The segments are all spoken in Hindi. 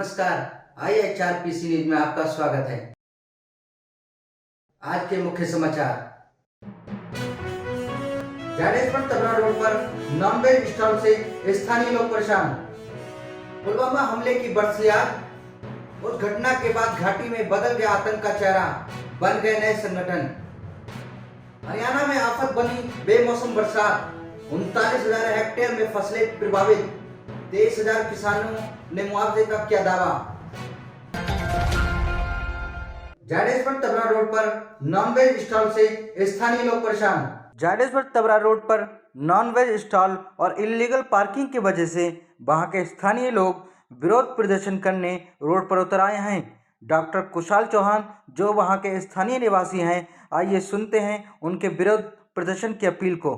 नमस्कार, IHRPC न्यूज में आपका स्वागत है। आज के मुख्य समाचार। जाडेश्वर तबरा रोड पर नॉनवेज स्टॉल से स्थानीय लोग परेशान। पुलवामा हमले की बरसियात। उस घटना के बाद घाटी में बदल गया आतंक का चेहरा, बन गए नए संगठन। हरियाणा में आफत बनी बेमौसम बरसात। 39,000 हेक्टेयर में फसलें प्रभावित। 23,000 किसानों ने मुआवजे का किया दावा। जाडेश्वर तबरा रोड पर नॉनवेज स्टॉल से स्थानीय लोग परेशान। जाडेश्वर तबरा रोड पर नॉनवेज स्टॉल और इलीगल पार्किंग की वजह से वहां के स्थानीय लोग विरोध प्रदर्शन करने रोड पर उतर आए हैं। डॉक्टर कुशाल चौहान जो वहां के स्थानीय निवासी हैं, आइए सुनते हैं उनके विरोध प्रदर्शन की अपील को।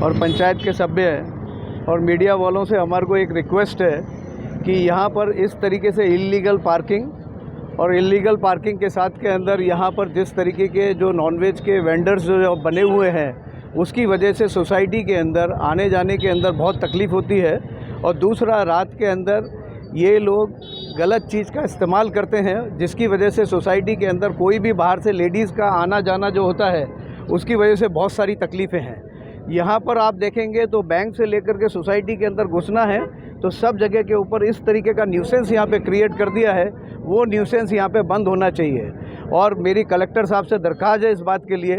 और पंचायत के सभ्य और मीडिया वालों से हमारे को एक रिक्वेस्ट है कि यहाँ पर इस तरीके से इलीगल पार्किंग और इलीगल पार्किंग के साथ के अंदर यहाँ पर जिस तरीके के जो नॉनवेज के वेंडर्स जो बने हुए हैं, उसकी वजह से सोसाइटी के अंदर आने जाने के अंदर बहुत तकलीफ़ होती है। और दूसरा, रात के अंदर ये लोग गलत चीज़ का इस्तेमाल करते हैं, जिसकी वजह से सोसाइटी के अंदर कोई भी बाहर से लेडीज़ का आना जाना जो होता है, उसकी वजह से बहुत सारी तकलीफ़ें हैं। यहाँ पर आप देखेंगे तो बैंक से लेकर के सोसाइटी के अंदर घुसना है तो सब जगह के ऊपर इस तरीके का न्यूसेंस यहाँ पे क्रिएट कर दिया है। वो न्यूसेंस यहाँ पे बंद होना चाहिए। और मेरी कलेक्टर साहब से दरख्वास्त है इस बात के लिए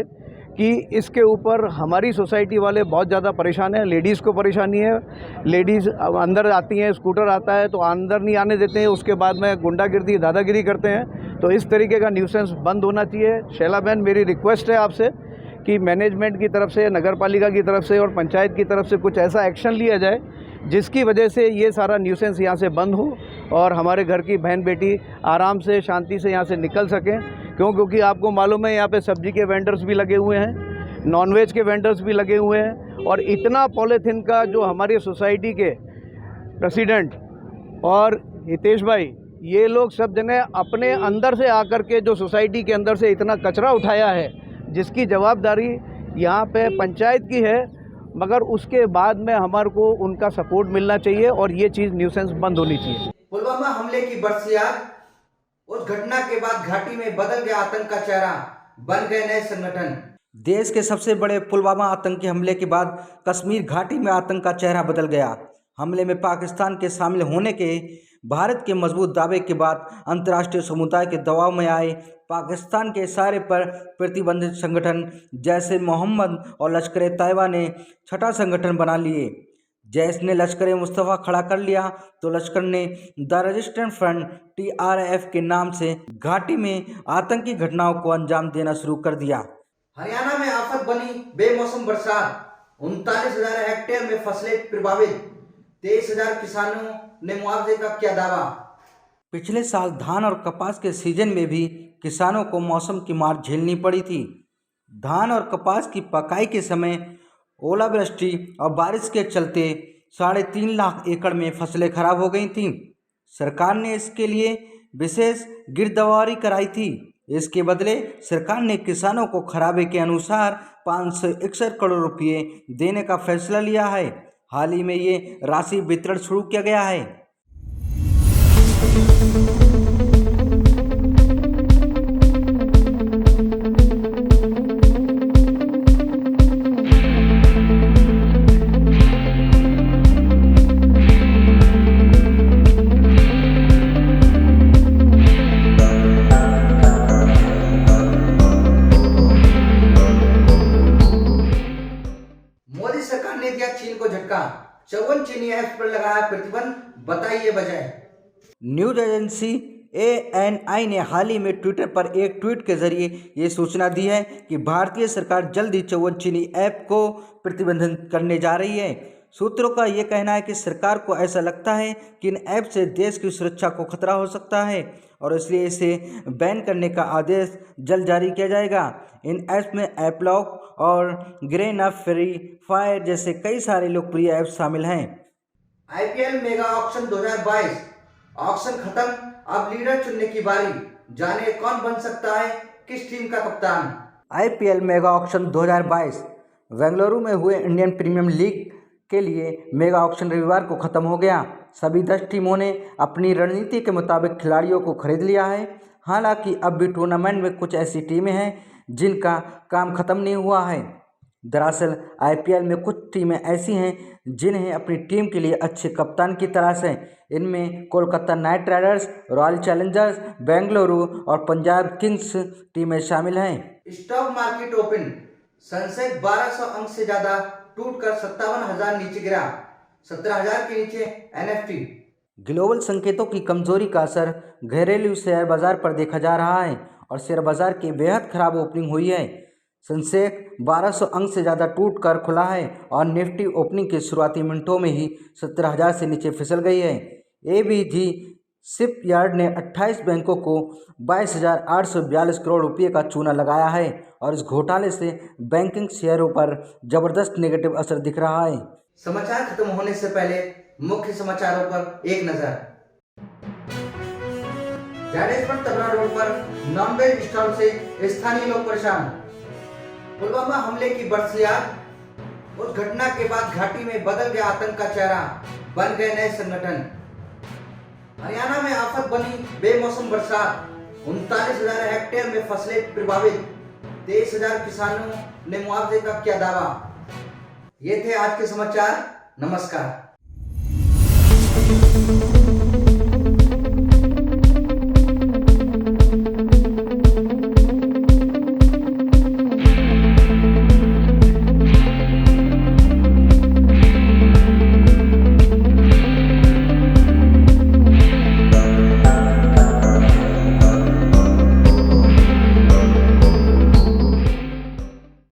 कि इसके ऊपर हमारी सोसाइटी वाले बहुत ज़्यादा परेशान हैं। लेडीज़ को परेशानी है, लेडीज़ अंदर आती हैं, स्कूटर आता है तो अंदर नहीं आने देते हैं, उसके बाद में गुंडागिर्दी दादागिरी करते हैं। तो इस तरीके का न्यूसेंस बंद होना चाहिए। शैला बहन, मेरी रिक्वेस्ट है आपसे कि मैनेजमेंट की तरफ से, नगर पालिका की तरफ से और पंचायत की तरफ से कुछ ऐसा एक्शन लिया जाए जिसकी वजह से ये सारा न्यूसेंस यहाँ से बंद हो और हमारे घर की बहन बेटी आराम से शांति से यहाँ से निकल सकें। क्योंकि आपको मालूम है यहाँ पे सब्जी के वेंडर्स भी लगे हुए हैं, नॉनवेज के वेंडर्स भी लगे हुए हैं। और इतना पॉलीथीन का जो हमारी सोसाइटी के प्रेसिडेंट और हितेश भाई, ये लोग सब जने अपने अंदर से आकर के जो सोसाइटी के अंदर से इतना कचरा उठाया है, जिसकी जवाबदारी यहाँ पे पंचायत की है, मगर उसके बाद में हमारे को उनका सपोर्ट मिलना चाहिए और ये चीज़ न्यूसेंस बंद होनी चाहिए। पुलवामा हमले की बरसियात। उस घटना के बाद घाटी में बदल गया आतंक का चेहरा, बन गए नए संगठन। देश के सबसे बड़े पुलवामा आतंकी हमले के बाद कश्मीर घाटी में आतंक का चेहरा बदल गया। हमले में पाकिस्तान के शामिल होने के भारत के मजबूत दावे के बाद अंतर्राष्ट्रीय समुदाय के दबाव में आए पाकिस्तान के इशारे पर प्रतिबंधित संगठन जैश मोहम्मद और लश्कर तैयबा ने छठा संगठन बना लिए। जैश ने लश्कर मुस्तफ़ा खड़ा कर लिया तो लश्कर ने द रेजिस्टेंस फ्रंट TRF के नाम से घाटी में आतंकी घटनाओं को अंजाम देना शुरू कर दिया। हरियाणा में आफत बनी बेमौसम बरसात। 39,000 हेक्टेयर में फसलें प्रभावित। 23,000 किसानों ने मुआवजे का किया दावा। पिछले साल धान और कपास के सीजन में भी किसानों को मौसम की मार झेलनी पड़ी थी। धान और कपास की पकाई के समय ओलावृष्टि और बारिश के चलते 3.5 लाख एकड़ में फसलें खराब हो गई थीं। सरकार ने इसके लिए विशेष गिरदावरी कराई थी। इसके बदले सरकार ने किसानों को खराबे के अनुसार 561 करोड़ रुपये देने का फैसला लिया है। हाल ही में ये राशि वितरण शुरू किया गया है। मोदी सरकार ने दिया चीन को झटका। 54 चीनी ऐप्स पर लगाया प्रतिबंध, बताइए वजह। न्यूज एजेंसी ANI ने हाल ही में ट्विटर पर एक ट्वीट के जरिए ये सूचना दी है कि भारतीय सरकार जल्द ही 54 चीनी ऐप को प्रतिबंधित करने जा रही है। सूत्रों का ये कहना है कि सरकार को ऐसा लगता है कि इन ऐप से देश की सुरक्षा को खतरा हो सकता है और इसलिए इसे बैन करने का आदेश जल्द जारी किया जाएगा। इन ऐप्स में एपलॉक और ग्रेन फ्री फायर जैसे कई सारे लोकप्रिय ऐप्स शामिल हैं। IPL मेगा ऑक्शन 2022 ऑक्शन खत्म, अब लीडर चुनने की बारी। जाने कौन बन सकता है किस टीम का कप्तान। IPL मेगा ऑक्शन 2022 बेंगलुरु में हुए इंडियन प्रीमियर लीग के लिए मेगा ऑक्शन रविवार को खत्म हो गया। सभी 10 टीमों ने अपनी रणनीति के मुताबिक खिलाड़ियों को खरीद लिया है। हालांकि अब भी टूर्नामेंट में कुछ ऐसी टीमें हैं जिनका काम खत्म नहीं हुआ है। दरअसल IPL में कुछ टीमें ऐसी हैं जिन्हें अपनी टीम के लिए अच्छे कप्तान की तलाश है। इनमें Kolkata night Riders, royal Challengers Bengaluru और पंजाब किंग्स टीमें शामिल हैं। स्टॉक मार्केट ओपन, सेंसेक्स 1200 अंक से ज़्यादा टूटकर 57,000 नीचे गिरा, 17,000 के नीचे NFT। ग्लोबल संकेतों की कमजोरी का असर घरेलू शेयर बाजार पर देखा जा रहा है और शेयर बाजार की बेहद खराब ओपनिंग हुई है। सेंसेक्स 1200 अंक से ज़्यादा टूटकर खुला है और निफ्टी ओपनिंग के शुरुआती मिनटों में ही 17,000 से नीचे फिसल गई है। ABG शिपयार्ड ने 28 बैंकों को 22,842 करोड़ रुपये का चूना लगाया है और इस घोटाले से बैंकिंग शेयरों पर जबरदस्त नेगेटिव असर दिख रहा है। समाचार खत्म होने से पहले मुख्य समाचारों पर एक नजर। जाडेजपुर तबला रोड पर नॉनवेज स्टॉल से स्थानीय लोग परेशान। पुलवामा हमले की बरसियात, उस घटना के बाद घाटी में बदल गया आतंक का चेहरा, बन गए नए संगठन। हरियाणा में आफत बनी बेमौसम बरसात, 39,000 हेक्टेयर में फसलें प्रभावित, 23,000 किसानों ने मुआवजे का किया दावा। ये थे आज के समाचार। नमस्कार।